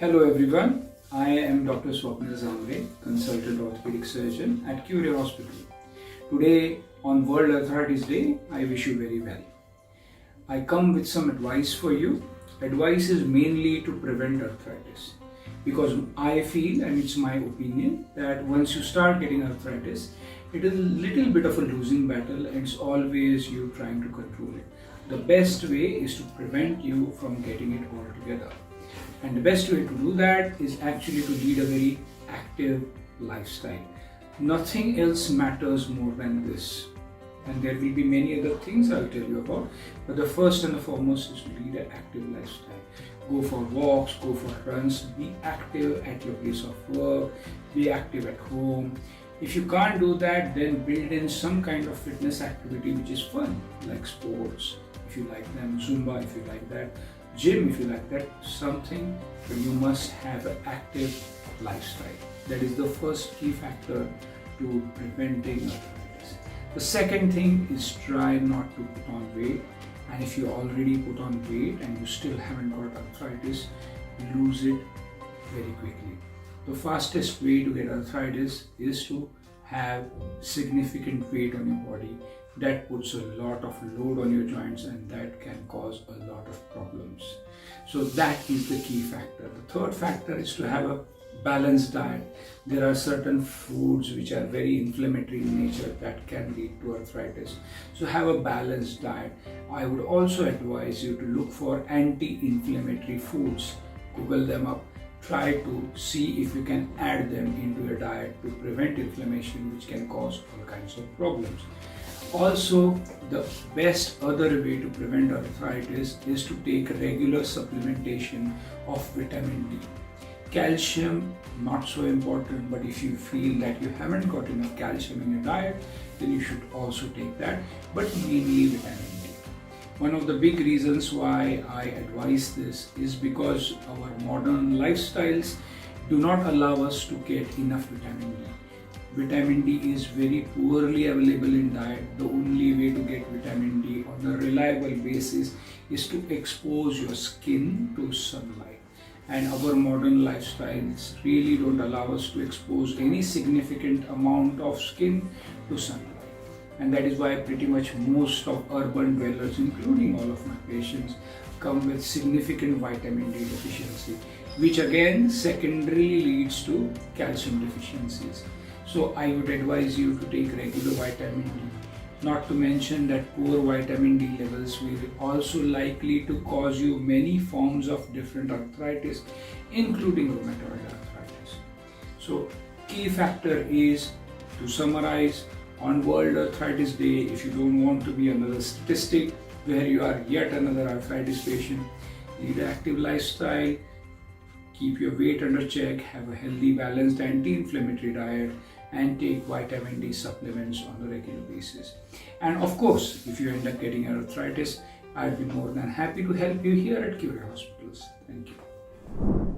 Hello everyone, I am Dr Swapnil Zambare, consultant orthopedic surgeon at Currae Hospital. Today on World Arthritis Day, I wish you very well. I come with some advice for you. Advice is mainly to prevent arthritis because I feel, and it's my opinion, that once you start getting arthritis, it is a little bit of a losing battle and it's always you trying to control it. The best way is to prevent you from getting it altogether. And the best way to do that is actually to lead a very active lifestyle. Nothing else matters more than this. And there will be many other things I'll tell you about. But the first and the foremost is to lead an active lifestyle. Go for walks, go for runs, be active at your place of work, be active at home. If you can't do that, then build in some kind of fitness activity which is fun, like sports, if you like them, Zumba if you like that, gym if you like that, something, but you must have an active lifestyle. That is the first key factor to preventing arthritis. The second thing is try not to put on weight, and if you already put on weight and you still haven't got arthritis, lose it very quickly. The fastest way to get arthritis is to have significant weight on your body. That puts a lot of load on your joints and that can cause a lot of problems. So that is the key factor. The third factor is to have a balanced diet. There are certain foods which are very inflammatory in nature that can lead to arthritis. So have a balanced diet. I would also advise you to look for anti-inflammatory foods. Google them up. Try to see if you can add them into your diet to prevent inflammation, which can cause all kinds of problems. Also, the best other way to prevent arthritis is to take regular supplementation of vitamin D. Calcium, not so important, but if you feel that you haven't got enough calcium in your diet, then you should also take that, but mainly vitamin D. One of the big reasons why I advise this is because our modern lifestyles do not allow us to get enough vitamin D. Vitamin D is very poorly available in diet. The only way to get vitamin D on a reliable basis is to expose your skin to sunlight. And our modern lifestyles really don't allow us to expose any significant amount of skin to sunlight. And that is why pretty much most of urban dwellers, including all of my patients, come with significant vitamin D deficiency, which again secondarily leads to calcium deficiencies. So I would advise you to take regular vitamin D. Not to mention that poor vitamin D levels will also likely to cause you many forms of different arthritis, including rheumatoid arthritis. So key factor is, to summarize, on World Arthritis Day, if you don't want to be another statistic where you are yet another arthritis patient, lead an active lifestyle, keep your weight under check, have a healthy, balanced anti-inflammatory diet, and take vitamin D supplements on a regular basis. And of course, if you end up getting arthritis, I'd be more than happy to help you here at Currae Hospitals. Thank you.